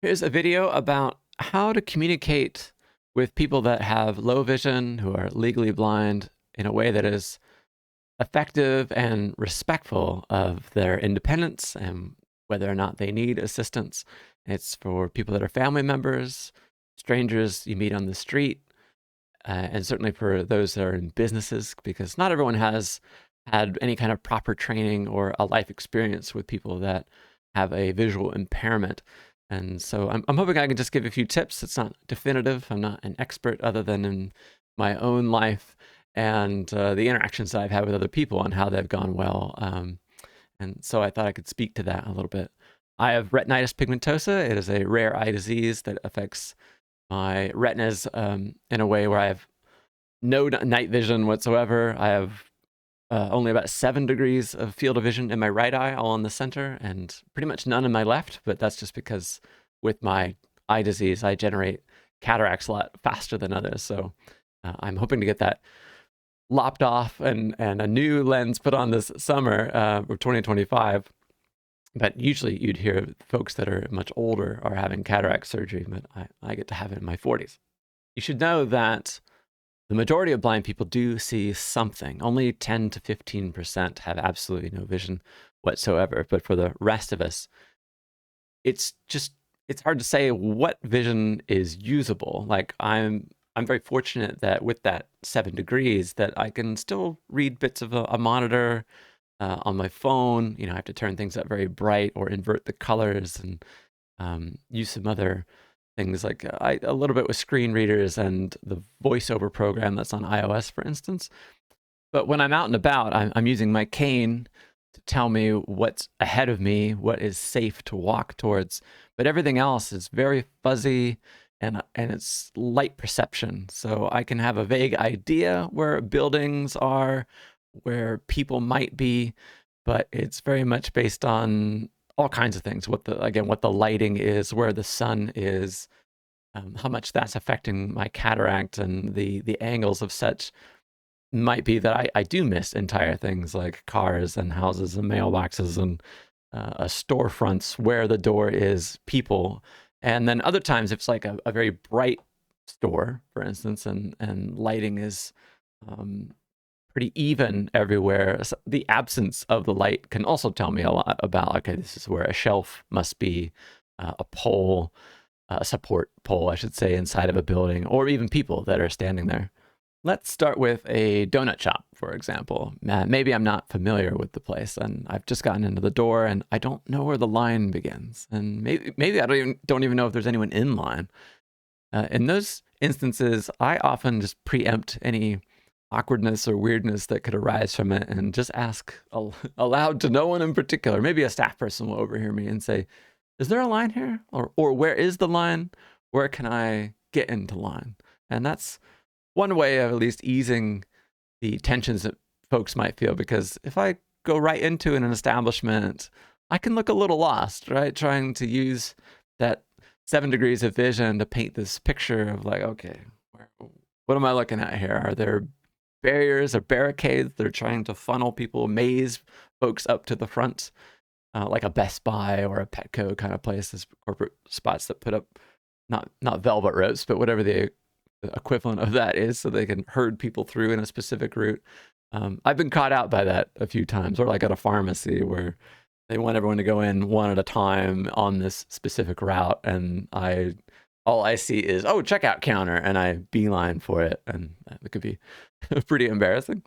Here's a video about how to communicate with people that have low vision, who are legally blind, in a way that is effective and respectful of their independence and whether or not they need assistance. It's for people that are family members, strangers you meet on the street, and certainly for those that are in businesses, because not everyone has had any kind of proper training or a life experience with people that have a visual impairment. And so I'm hoping I can just give a few tips. It's not definitive. I'm not an expert other than in my own life and the interactions that I've had with other people and how they've gone well. And so I thought I could speak to that a little bit. I have retinitis pigmentosa. It is a rare eye disease that affects my retinas in a way where I have no night vision whatsoever. I have only about 7 degrees of field of vision in my right eye, all in the center, and pretty much none in my left, but that's just because with my eye disease, I generate cataracts a lot faster than others. So I'm hoping to get that lopped off and a new lens put on this summer of 2025. But usually you'd hear folks that are much older are having cataract surgery, but I get to have it in my 40s. You should know that the majority of blind people do see something. Only 10 to 15% have absolutely no vision whatsoever. But for the rest of us, it's hard to say what vision is usable. Like I'm very fortunate that with that 7 degrees that I can still read bits of a monitor on my phone. You know, I have to turn things up very bright or invert the colors and use some other things like a little bit with screen readers and the voiceover program that's on iOS, for instance. But when I'm out and about, I'm using my cane to tell me what's ahead of me, what is safe to walk towards. But everything else is very fuzzy and it's light perception. So I can have a vague idea where buildings are, where people might be, but it's very much based on all kinds of things. What the lighting is, where the sun is, how much that's affecting my cataract, and the angles of such might be that I do miss entire things like cars and houses and mailboxes and storefronts where the door is, people. And then other times it's like a very bright store, for instance, and lighting is pretty even everywhere. So the absence of the light can also tell me a lot about, okay, this is where a shelf must be, a pole, a support pole, I should say, inside of a building, or even people that are standing there. Let's start with a donut shop, for example. Maybe I'm not familiar with the place and I've just gotten into the door and I don't know where the line begins. And maybe I don't even know if there's anyone in line. In those instances, I often just preempt any awkwardness or weirdness that could arise from it and just ask aloud to no one in particular. Maybe a staff person will overhear me and say, is there a line here? Or where is the line? Where can I get into line? And that's one way of at least easing the tensions that folks might feel, because if I go right into an establishment, I can look a little lost, right? Trying to use that 7 degrees of vision to paint this picture of like, okay, what am I looking at here? Are there barriers or barricades that are trying to funnel people, maze folks up to the front, like a Best Buy or a Petco kind of place, this corporate spots that put up not velvet ropes, but whatever the equivalent of that is, so they can herd people through in a specific route. I've been caught out by that a few times, or like at a pharmacy where they want everyone to go in one at a time on this specific route, and all I see is, oh, checkout counter, and I beeline for it, and it could be pretty embarrassing.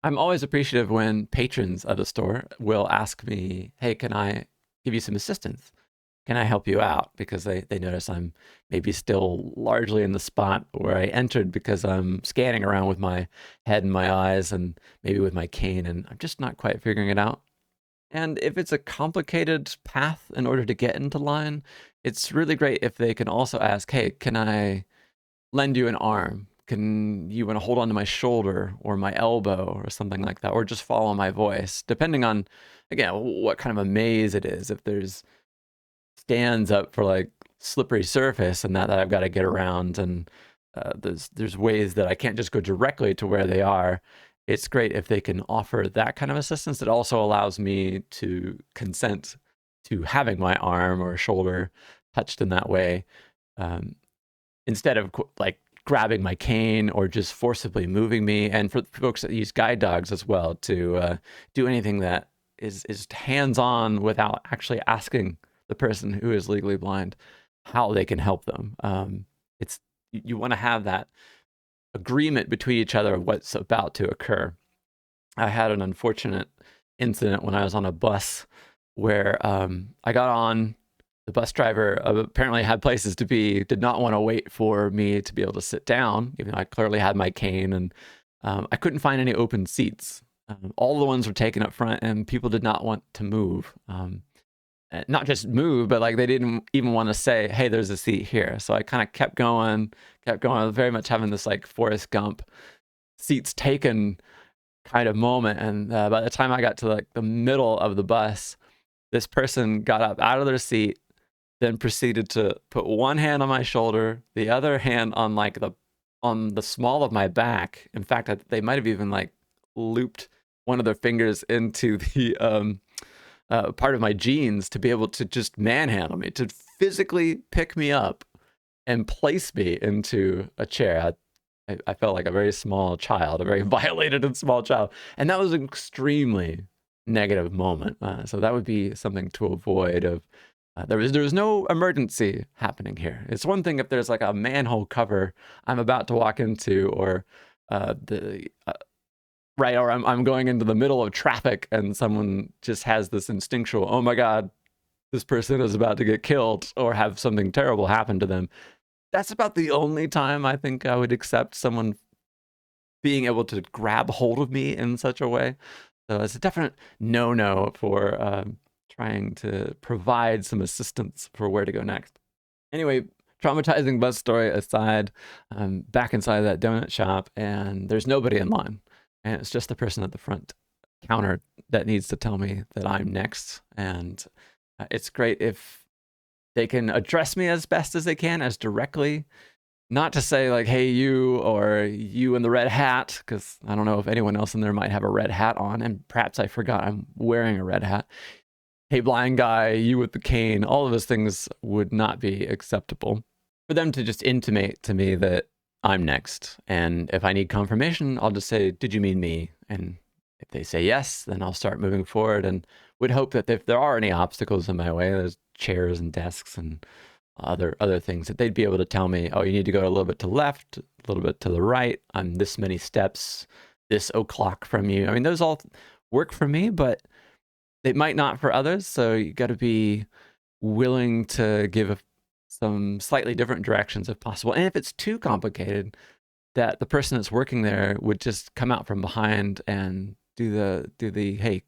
I'm always appreciative when patrons of the store will ask me, hey, can I give you some assistance? Can I help you out? Because they notice I'm maybe still largely in the spot where I entered, because I'm scanning around with my head and my eyes and maybe with my cane, and I'm just not quite figuring it out. And if it's a complicated path in order to get into line, it's really great if they can also ask, hey, can I lend you an arm? Can you want to hold onto my shoulder or my elbow or something like that, or just follow my voice, depending on, again, what kind of a maze it is. If there's stands up for like slippery surface and that I've got to get around, and there's ways that I can't just go directly to where they are, it's great if they can offer that kind of assistance. That also allows me to consent to having my arm or shoulder touched in that way, instead of like grabbing my cane or just forcibly moving me. And for folks that use guide dogs as well, to do anything that is hands-on without actually asking the person who is legally blind how they can help them. It's, you want to have that agreement between each other of what's about to occur. I had an unfortunate incident when I was on a bus where I got on. The bus driver apparently had places to be, did not want to wait for me to be able to sit down, even though I clearly had my cane, and I couldn't find any open seats. All the ones were taken up front, and people did not want to move. Not just move, but like they didn't even want to say, hey, there's a seat here. So I kind of kept going, very much having this like Forrest Gump seats taken kind of moment. And by the time I got to like the middle of the bus, this person got up out of their seat, then proceeded to put one hand on my shoulder, the other hand on like on the small of my back. In fact, they might have even like looped one of their fingers into the part of my jeans to be able to just manhandle me, to physically pick me up and place me into a chair. I felt like a very small child, a very violated and small child. And that was an extremely negative moment. So that would be something to avoid. Of there was no emergency happening here. It's one thing if there's like a manhole cover I'm about to walk into, or right, or I'm going into the middle of traffic and someone just has this instinctual, oh my God, this person is about to get killed or have something terrible happen to them. That's about the only time I think I would accept someone being able to grab hold of me in such a way. So it's a definite no-no for trying to provide some assistance for where to go next. Anyway, traumatizing bus story aside, I'm back inside that donut shop and there's nobody in line. And it's just the person at the front counter that needs to tell me that I'm next. And it's great if they can address me as best as they can, as directly, not to say like, hey, you, or you in the red hat, because I don't know if anyone else in there might have a red hat on, and perhaps I forgot I'm wearing a red hat. Hey, blind guy, you with the cane, all of those things would not be acceptable. For them to just intimate to me that I'm next, and if I need confirmation, I'll just say, did you mean me? And if they say yes, then I'll start moving forward, and would hope that if there are any obstacles in my way, there's chairs and desks and other things, that they'd be able to tell me, oh, you need to go a little bit to the left, a little bit to the right, I'm this many steps, this o'clock from you. I mean, those all work for me, but they might not for others. So you got to be willing to give some slightly different directions if possible. And if it's too complicated, that the person that's working there would just come out from behind and do the hey,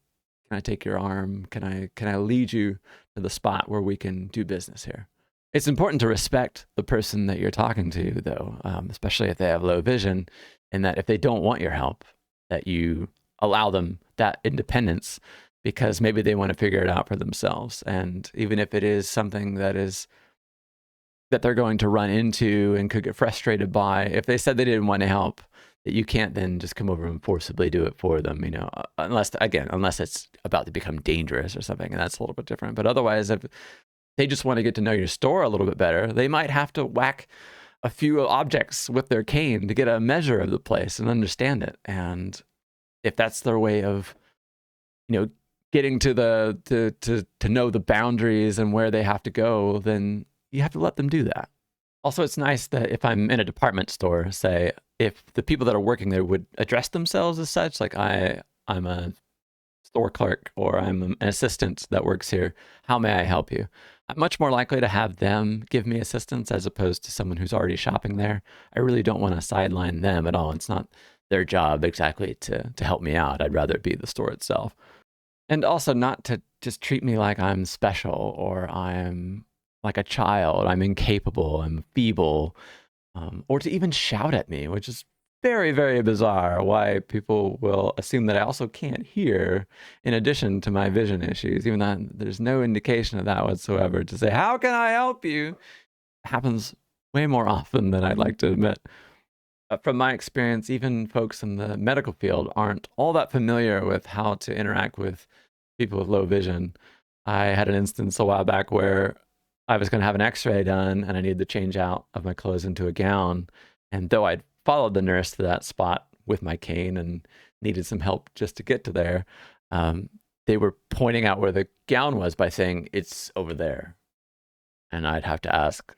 can I take your arm? Can I lead you to the spot where we can do business here? It's important to respect the person that you're talking to, though, especially if they have low vision, and that if they don't want your help, that you allow them that independence, because maybe they want to figure it out for themselves. And even if it is something that they're going to run into and could get frustrated by, if they said they didn't want to help, that you can't then just come over and forcibly do it for them, unless it's about to become dangerous or something, and that's a little bit different. But otherwise, if they just want to get to know your store a little bit better, they might have to whack a few objects with their cane to get a measure of the place and understand it. And if that's their way of, getting to to know the boundaries and where they have to go, then you have to let them do that. Also, it's nice that if I'm in a department store, say, if the people that are working there would address themselves as such, like I'm a store clerk, or I'm an assistant that works here, how may I help you? I'm much more likely to have them give me assistance as opposed to someone who's already shopping there. I really don't want to sideline them at all. It's not their job exactly to help me out. I'd rather it be the store itself. And also not to just treat me like I'm special, or I'm like a child, I'm incapable, I'm feeble, or to even shout at me, which is very, very bizarre, why people will assume that I also can't hear in addition to my vision issues, even though there's no indication of that whatsoever. To say, how can I help you? Happens way more often than I'd like to admit. From my experience, even folks in the medical field aren't all that familiar with how to interact with people with low vision. I had an instance a while back where I was going to have an x-ray done and I needed to change out of my clothes into a gown. And though I'd followed the nurse to that spot with my cane and needed some help just to get to there, they were pointing out where the gown was by saying, it's over there. And I'd have to ask,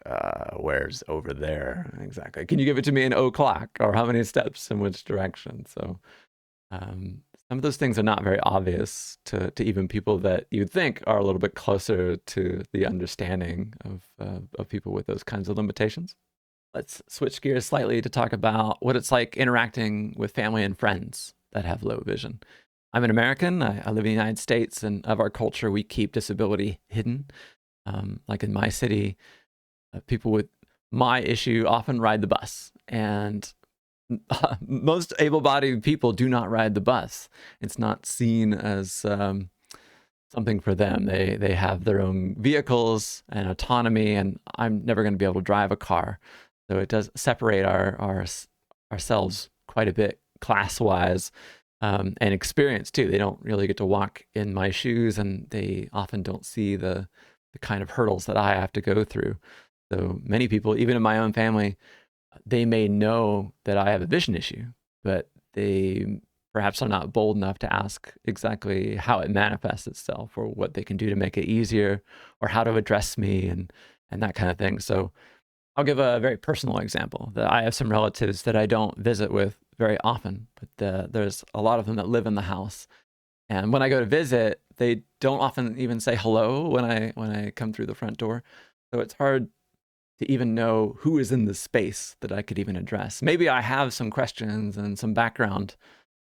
where's over there exactly? Can you give it to me in o'clock, or how many steps in which direction? So some of those things are not very obvious to even people that you'd think are a little bit closer to the understanding of people with those kinds of limitations. Let's switch gears slightly to talk about what it's like interacting with family and friends that have low vision. I'm an American. I live in the United States, and of our culture, we keep disability hidden. Like in my city, people with my issue often ride the bus, and most able-bodied people do not ride the bus. It's not seen as something for them. They have their own vehicles and autonomy, and I'm never going to be able to drive a car. So it does separate ourselves quite a bit class-wise, and experience too. They don't really get to walk in my shoes, and they often don't see the kind of hurdles that I have to go through. So many people, even in my own family, they may know that I have a vision issue, but they perhaps are not bold enough to ask exactly how it manifests itself, or what they can do to make it easier, or how to address me, and that kind of thing. So I'll give a very personal example. That I have some relatives that I don't visit with very often, but there's a lot of them that live in the house. And when I go to visit, they don't often even say hello when I come through the front door. So it's hard to even know who is in the space that I could even address. Maybe I have some questions and some background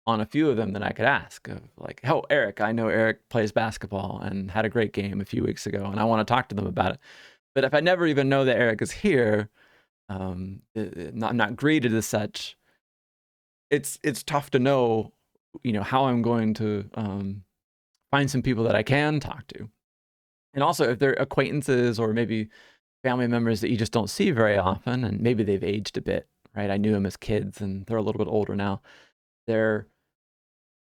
on a few of them that I could ask. Like, oh, Eric, I know Eric plays basketball and had a great game a few weeks ago, and I want to talk to them about it. But if I never even know that Eric is here, not greeted as such, it's tough to know, how I'm going to find some people that I can talk to. And also, if they're acquaintances or maybe family members that you just don't see very often, and maybe they've aged a bit, right? I knew them as kids, and they're a little bit older now. Their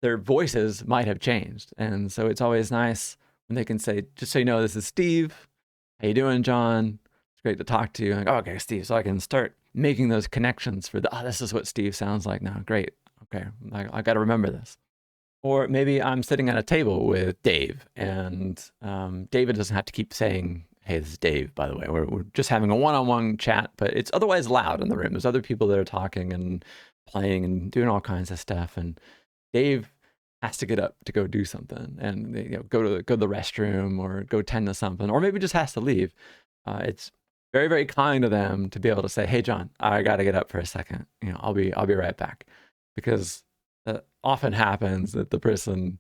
voices might have changed, and so it's always nice when they can say, "Just so you know, this is Steve. How you doing, John? It's great to talk to you." Like, oh, okay, Steve. So I can start making those connections for this is what Steve sounds like now. Great. Okay, I got to remember this. Or maybe I'm sitting at a table with Dave, and David doesn't have to keep saying, "Hey, this is Dave, by the way." We're just having a one-on-one chat, but it's otherwise loud in the room. There's other people that are talking and playing and doing all kinds of stuff, and Dave has to get up to go do something, and go to the restroom or go tend to something, or maybe just has to leave. It's very, very kind of them to be able to say, "Hey, John, I got to get up for a second. I'll be right back," because that often happens that the person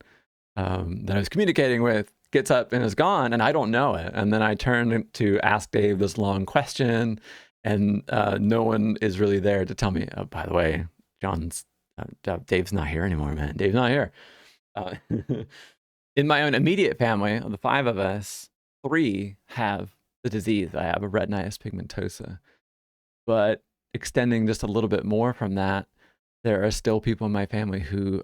that I was communicating with gets up and is gone, and I don't know it. And then I turn to ask Dave this long question, and no one is really there to tell me, "Oh, by the way, Dave's not here anymore, man. Dave's not here." In my own immediate family, of the 5 of us, 3 have the disease. I have a retinitis pigmentosa. But extending just a little bit more from that, there are still people in my family who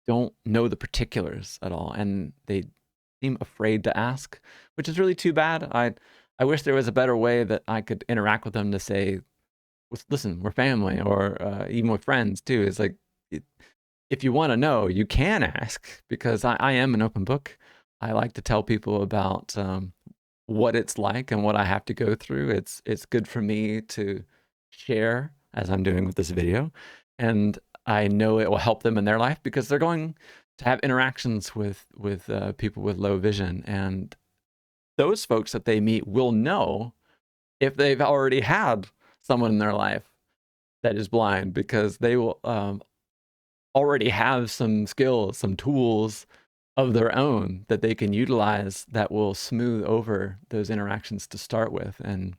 don't know the particulars at all, and they seem afraid to ask, which is really too bad. I wish there was a better way that I could interact with them to say, "Listen, we're family," or even with friends too. It's like, if you want to know, you can ask, because I am an open book. I like to tell people about what it's like and what I have to go through. It's good for me to share, as I'm doing with this video, and I know it will help them in their life, because they're going to have interactions with people with low vision, and those folks that they meet will know if they've already had someone in their life that is blind, because they will already have some skills, some tools of their own that they can utilize that will smooth over those interactions to start with, and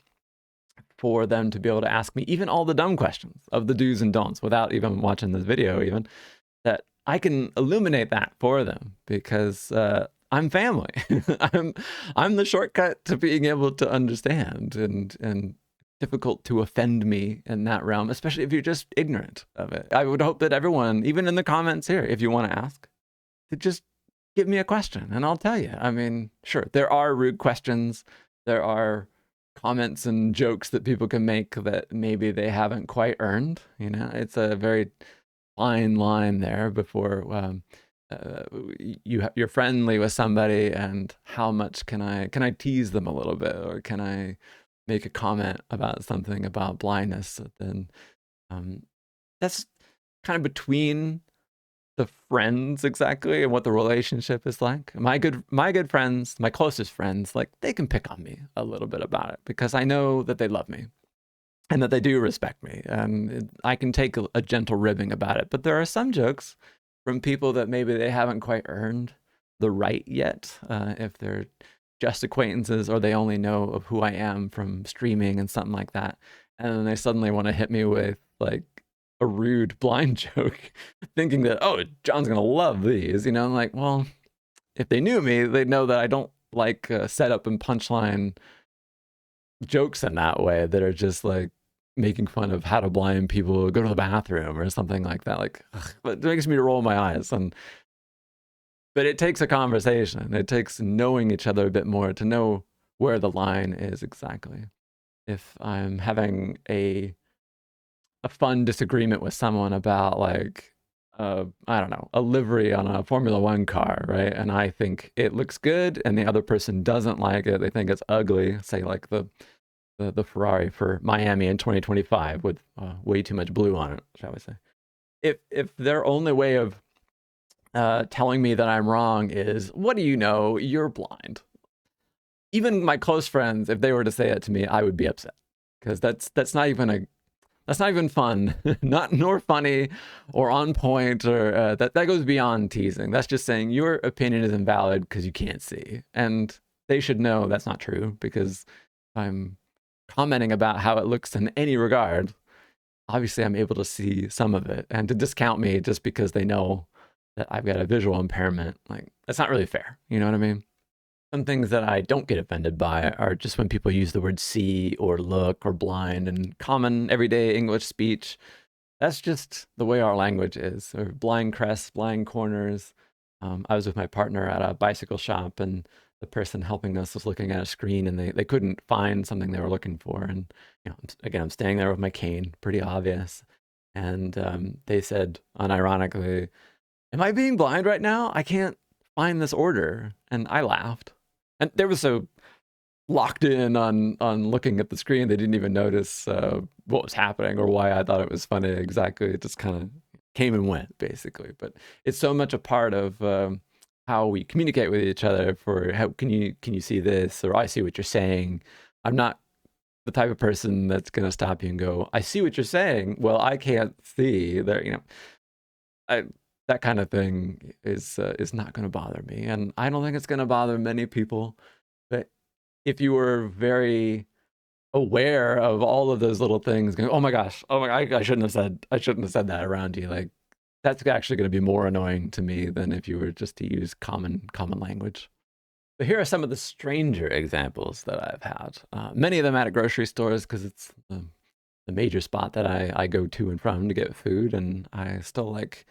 for them to be able to ask me even all the dumb questions of the do's and don'ts without even watching this video, even, that I can illuminate that for them, because I'm family. I'm the shortcut to being able to understand, and difficult to offend me in that realm, especially if you're just ignorant of it. I would hope that everyone, even in the comments here, if you want to ask, to just give me a question and I'll tell you. I mean, sure, there are rude questions there are comments and jokes that people can make that maybe they haven't quite earned. You know, it's a very fine line there before you're friendly with somebody, and how much can I tease them a little bit, or can I make a comment about something about blindness? Then that's kind of between the friends exactly and what the relationship is like. My good friends, my closest friends, like they can pick on me a little bit about it because I know that they love me and that they do respect me, and I can take a gentle ribbing about it. But there are some jokes from people that maybe they haven't quite earned the right yet, if they're just acquaintances or they only know of who I am from streaming and something like that, and then they suddenly want to hit me with like a rude blind joke, thinking that, oh, John's gonna love these, you know. I'm like, well, if they knew me, they'd know that I don't like setup and punchline jokes in that way that are just like making fun of how to blind people go to the bathroom or something like that. Like, ugh, it makes me roll my eyes. But it takes a conversation. It takes knowing each other a bit more to know where the line is exactly. If I'm having a fun disagreement with someone about like I don't know, a livery on a Formula One car, right? And I think it looks good, and the other person doesn't like it. They think it's ugly. Say like the Ferrari for Miami in 2025 with way too much blue on it, shall we say? If their only way of telling me that I'm wrong is, what do you know? You're blind. Even my close friends, if they were to say it to me, I would be upset, because that's not even fun, not nor funny or on point, or that goes beyond teasing. That's just saying your opinion is invalid because you can't see, and they should know that's not true, because I'm commenting about how it looks in any regard. Obviously, I'm able to see some of it, and to discount me just because they know that I've got a visual impairment, like, that's not really fair. You know what I mean? Some things that I don't get offended by are just when people use the word see or look or blind in common everyday English speech. That's just the way our language is. Or blind crests, blind corners. I was with my partner at a bicycle shop, and the person helping us was looking at a screen, and they couldn't find something they were looking for. And you know, again, I'm standing there with my cane, pretty obvious. And they said, unironically, "Am I being blind right now? I can't find this order." And I laughed. And they were so locked in on looking at the screen, they didn't even notice what was happening or why I thought it was funny exactly. It just kind of came and went, basically. But it's so much a part of how we communicate with each other. For how can you see this, or I see what you're saying. I'm not the type of person that's going to stop you and go, I see what you're saying. Well, I can't see there. You know, that kind of thing is not going to bother me, and I don't think it's going to bother many people. But if you were very aware of all of those little things, going, oh my gosh, I shouldn't have said that around you, like, that's actually going to be more annoying to me than if you were just to use common language. But here are some of the stranger examples that I've had. Many of them at grocery stores, because it's the major spot that I go to and from to get food, and I still like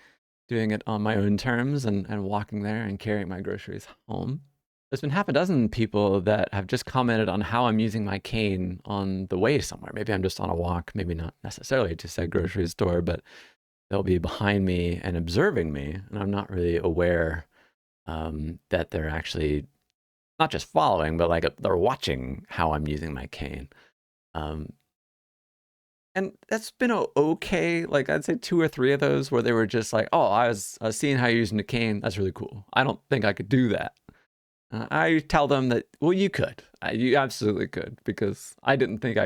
doing it on my own terms and walking there and carrying my groceries home. There's been half a dozen people that have just commented on how I'm using my cane on the way somewhere. Maybe I'm just on a walk, maybe not necessarily to said grocery store, but they'll be behind me and observing me, and I'm not really aware that they're actually not just following, but like they're watching how I'm using my cane. And that's been okay. Like, I'd say 2 or 3 of those where they were just like, oh, I was seeing how you're using the cane. That's really cool. I don't think I could do that. I tell them that, well, you could. You absolutely could, because I didn't think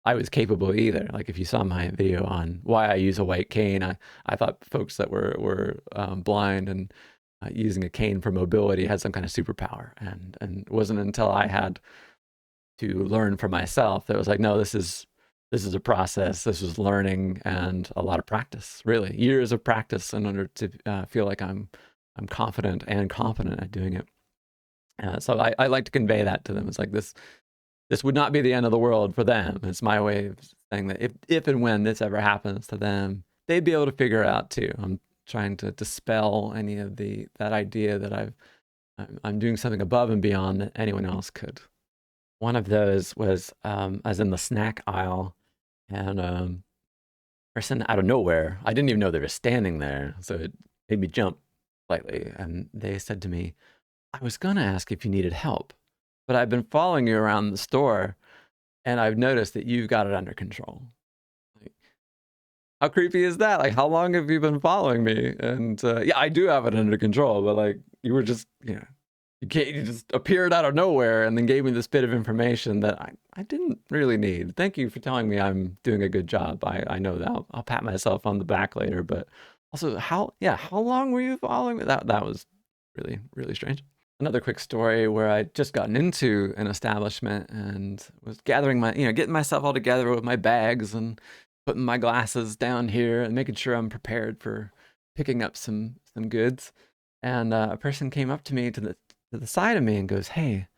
I was capable either. Like, if you saw my video on why I use a white cane, I thought folks that were blind and using a cane for mobility had some kind of superpower. And it wasn't until I had to learn for myself that it was like, no, this is a process. This is learning and a lot of practice, really years of practice in order to feel like I'm confident and competent at doing it. So I like to convey that to them. It's like, this would not be the end of the world for them. It's my way of saying that if and when this ever happens to them, they'd be able to figure it out too. I'm trying to dispel any of that idea that I'm doing something above and beyond that anyone else could. One of those was I was in the snack aisle, and person out of nowhere, I didn't even know they were standing there, so it made me jump slightly. And they said to me, "I was gonna ask if you needed help, but I've been following you around the store, and I've noticed that you've got it under control." Like, how creepy is that? Like, how long have you been following me? And yeah, I do have it under control, but like, you were just, you just appeared out of nowhere and then gave me this bit of information that I didn't really need. Thank you for telling me I'm doing a good job. I know that. I'll pat myself on the back later, but also how long were you following me? That was really, really strange. Another quick story where I'd just gotten into an establishment and was gathering my, getting myself all together with my bags and putting my glasses down here and making sure I'm prepared for picking up some goods. And a person came up to me to the side of me and goes, "Hey,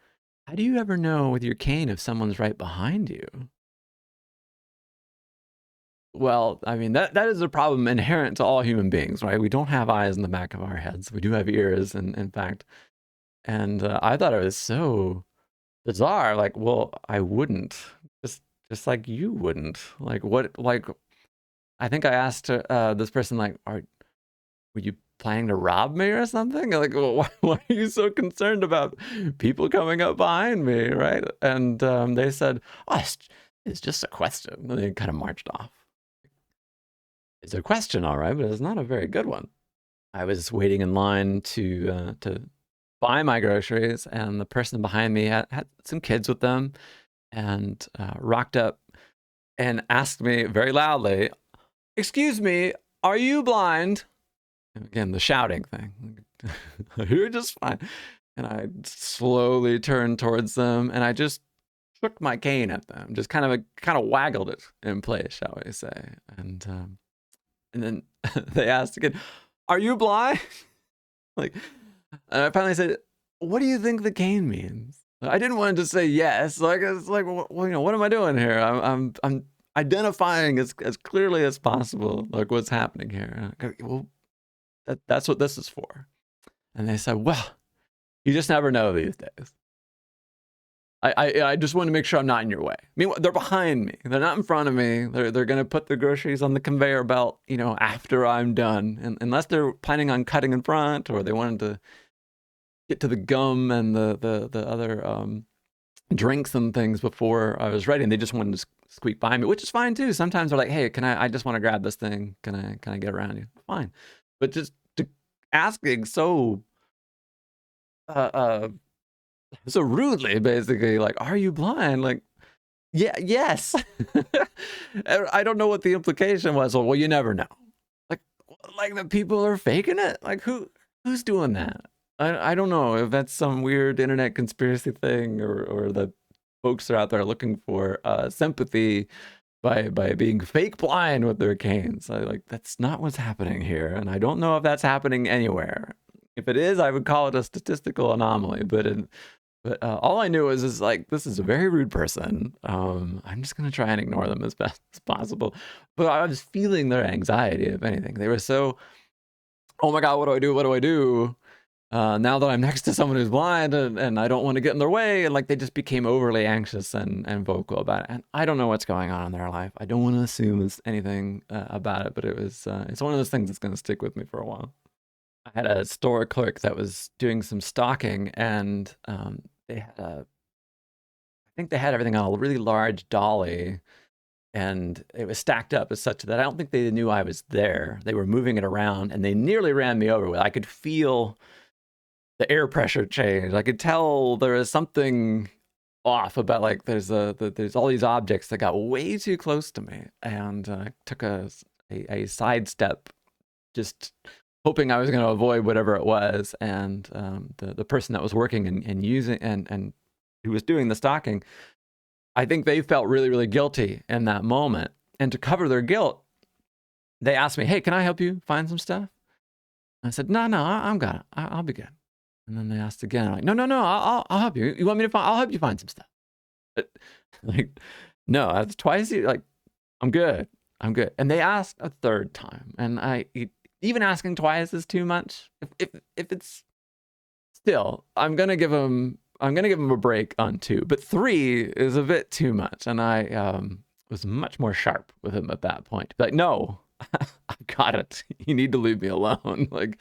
how do you ever know with your cane if someone's right behind you?" Well, I mean, that is a problem inherent to all human beings, right? We don't have eyes in the back of our heads. We do have ears, and in fact, and I thought it was so bizarre. Like, well, I wouldn't, just like you wouldn't. Like, what? Like, I think I asked this person, like, were you planning to rob me or something? Like, well, why are you so concerned about people coming up behind me, right? And they said, "Oh, it's just a question." And they kind of marched off. It's a question, all right, but it's not a very good one. I was waiting in line to buy my groceries, and the person behind me had some kids with them, and rocked up and asked me very loudly, "Excuse me, are you blind?" And again, the shouting thing. "You're just fine." And I slowly turned towards them, and I just shook my cane at them, just kind of waggled it in place, shall we say. And then they asked again, "Are you blind?" Like, and I finally said, "What do you think the cane means?" I didn't want to say yes. Like, it's like, well, what am I doing here? I'm identifying as clearly as possible, like, what's happening here. Go, well, that's what this is for. And they said, "Well, you just never know these days. I just want to make sure I'm not in your way." I mean, they're behind me. They're not in front of me. They're going to put the groceries on the conveyor belt, after I'm done. And unless they're planning on cutting in front, or they wanted to get to the gum and the other drinks and things before I was ready, and they just wanted to squeak by me, which is fine too. Sometimes they're like, "Hey, I just want to grab this thing. Can I get around you?" Fine. But just asking so uh so rudely, basically, like, "Are you blind?" Like, yeah, yes. I don't know what the implication was. Well, you never know. Like, the people are faking it. Like, who's doing that? I don't know if that's some weird internet conspiracy thing, or that folks are out there looking for sympathy by being fake blind with their canes. That's not what's happening here, and I don't know if that's happening anywhere. If it is, I would call it a statistical anomaly. But all I knew is like, this is a very rude person. I'm just gonna try and ignore them as best as possible. But I was feeling their anxiety, if anything. They were so, "Oh my God, what do I do? What do I do? Now that I'm next to someone who's blind, and I don't want to get in their way." And like, they just became overly anxious and vocal about it. And I don't know what's going on in their life. I don't want to assume it's anything about it, but it's one of those things that's gonna stick with me for a while. I had a store clerk that was doing some stocking, and they had I think they had everything on a really large dolly, and it was stacked up as such that I don't think they knew I was there. They were moving it around, and they nearly ran me over with it. I could feel the air pressure change. I could tell there was something off about, like, there's all these objects that got way too close to me, and took a sidestep, just hoping I was going to avoid whatever it was. And the person that was working and using and who was doing the stocking, I think they felt really, really guilty in that moment. And to cover their guilt, they asked me, "Hey, can I help you find some stuff?" I said, "No, I'm good. I'll be good." And then they asked again, like, "No, I'll help you. You want me to find? I'll help you find some stuff." But, like, no, that's twice. Like, I'm good. I'm good. And they asked a third time, and even asking twice is too much. If it's still, I'm gonna give them I'm gonna give him a break on 2, but 3 is a bit too much, and I was much more sharp with him at that point. Like, no, I've got it. You need to leave me alone. Like,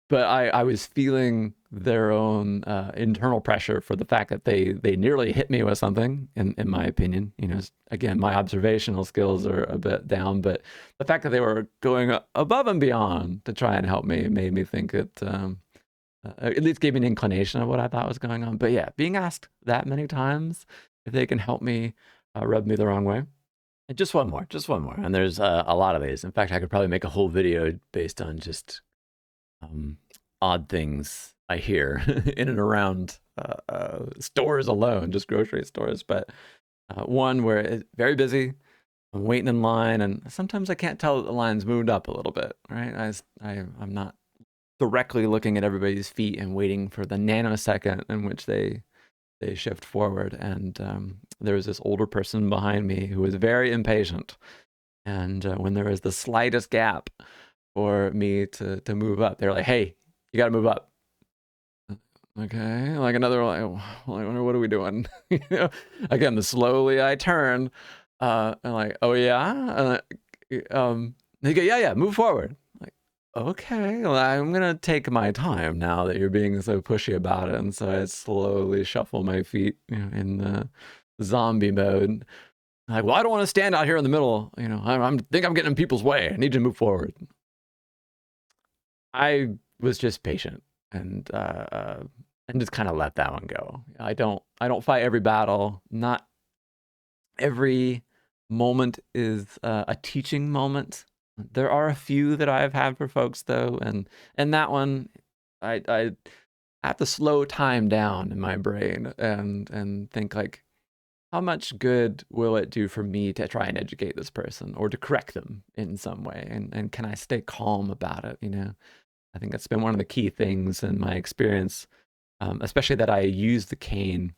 but I was feeling their own internal pressure for the fact that they nearly hit me with something, in my opinion. You know, again, my observational skills are a bit down, but the fact that they were going above and beyond to try and help me made me think it at least gave me an inclination of what I thought was going on. But yeah, being asked that many times if they can help me rubbed me the wrong way. And just one more, and there's a lot of these. In fact, I could probably make a whole video based on just odd things I hear in and around stores alone, just grocery stores. But one where it's very busy, I'm waiting in line, and sometimes I can't tell that the line's moved up a little bit, right? I'm not directly looking at everybody's feet and waiting for the nanosecond in which they shift forward. And there was this older person behind me who was very impatient. And when there was the slightest gap for me to move up, they're like, "Hey, you got to move up." Okay, like another, like, what are we doing? You know? Again, slowly I turn, and like, "Oh yeah," they go, "Yeah, move forward." Like, okay, well, I'm gonna take my time now that you're being so pushy about it, and so I slowly shuffle my feet, you know, in the zombie mode. Like, well, I don't want to stand out here in the middle. You know, I think I'm getting in people's way. I need you to move forward. I was just patient and just kind of let that one go. I don't fight every battle. Not every moment is a teaching moment. There are a few that I've had for folks though, and that one, I have to slow time down in my brain and think like, how much good will it do for me to try and educate this person or to correct them in some way, and can I stay calm about it? You know, I think that's been one of the key things in my experience, especially that I use the cane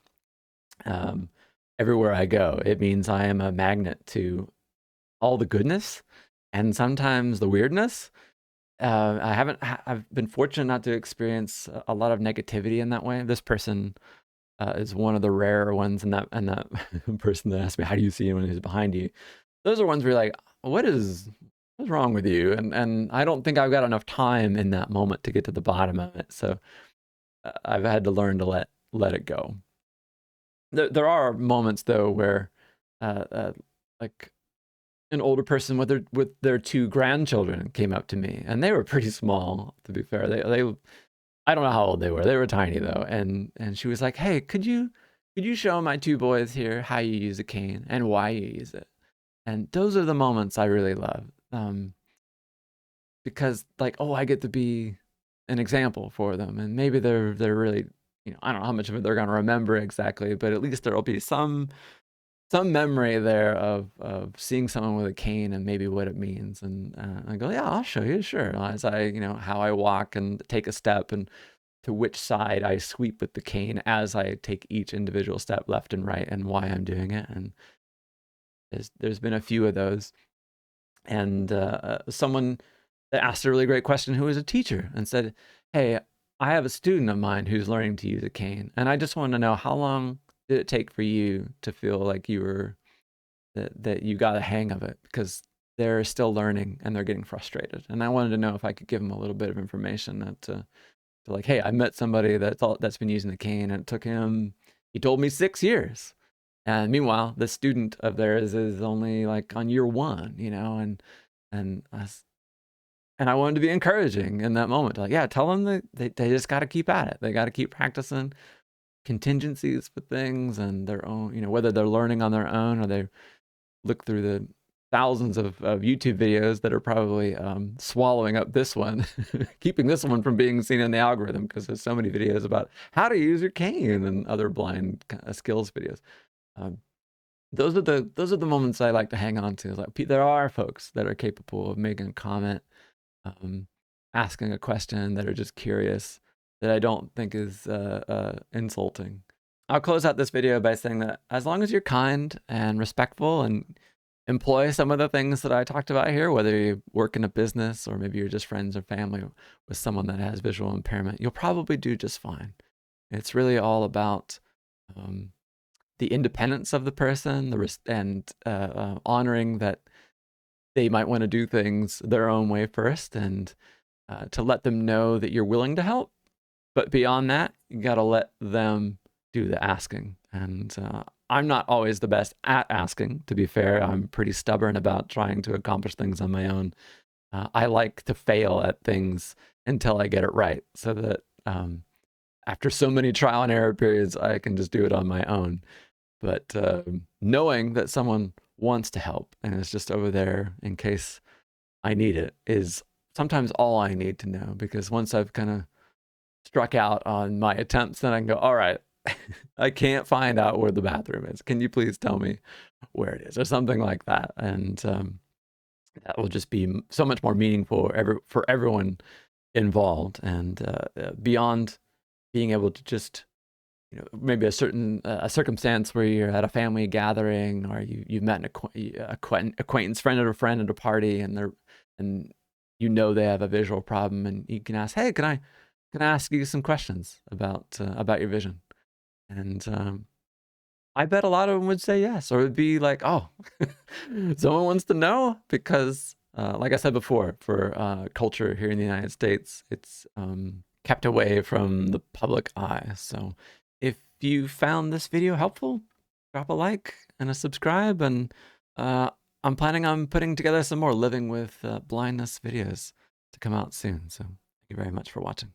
everywhere I go. It means I am a magnet to all the goodness and sometimes the weirdness. I've been fortunate not to experience a lot of negativity in that way. This person is one of the rare ones, and that person that asked me, "How do you see him when he's behind you?" Those are ones where you're like, what's wrong with you? And I don't think I've got enough time in that moment to get to the bottom of it. So I've had to learn to let it go. There are moments though where, like an older person with their 2 grandchildren came up to me, and they were pretty small, to be fair. They I don't know how old they were. They were tiny though, and she was like, "Hey, could you show my 2 boys here how you use a cane and why you use it?" And those are the moments I really love, because like, oh, I get to be an example for them, and maybe they're really, you know, I don't know how much of it they're gonna remember exactly, but at least there'll be some memory there of seeing someone with a cane and maybe what it means. And I go, "Yeah, I'll show you, sure." As I, you know, how I walk and take a step, and to which side I sweep with the cane as I take each individual step left and right, and why I'm doing it. And there's been a few of those. And someone that asked a really great question who was a teacher and said, "Hey, I have a student of mine who's learning to use a cane, and I just want to know, how long did it take for you to feel like you were that you got a hang of it, because they're still learning and they're getting frustrated." And I wanted to know if I could give them a little bit of information that to like, "Hey, I met somebody that's been using the cane, and it took him, he told me, 6 years. And meanwhile, the student of theirs is only like on year 1, you know." And I wanted to be encouraging in that moment. Like, yeah, tell them that they just got to keep at it. They got to keep practicing contingencies for things and their own, you know, whether they're learning on their own or they look through the thousands of YouTube videos that are probably swallowing up this one, keeping this one from being seen in the algorithm, because there's so many videos about how to use your cane and other blind skills videos. Those are the moments I like to hang on to. Like, there are folks that are capable of making a comment, asking a question, that are just curious, that I don't think is insulting. I'll close out this video by saying that as long as you're kind and respectful and employ some of the things that I talked about here, whether you work in a business or maybe you're just friends or family with someone that has visual impairment, you'll probably do just fine. It's really all about the independence of the person, and honoring that they might want to do things their own way first, and to let them know that you're willing to help. But beyond that, you got to let them do the asking. And I'm not always the best at asking, to be fair. I'm pretty stubborn about trying to accomplish things on my own. I like to fail at things until I get it right, so that after so many trial and error periods, I can just do it on my own. But knowing that someone wants to help and is just over there in case I need it is sometimes all I need to know, because once I've kind of struck out on my attempts, then I can go, all right, I can't find out where the bathroom is. Can you please tell me where it is, or something like that? And that will just be so much more meaningful for everyone involved. And beyond being able to just, maybe a certain circumstance where you're at a family gathering, or you've met an acquaintance, friend of a friend at a party, and they have a visual problem, and you can ask, hey, can I ask you some questions about your vision? And I bet a lot of them would say yes, or it would be like, oh, someone wants to know, because like I said before, for culture here in the United States, it's kept away from the public eye. So if you found this video helpful, drop a like and a subscribe, and I'm planning on putting together some more living with blindness videos to come out soon. So thank you very much for watching.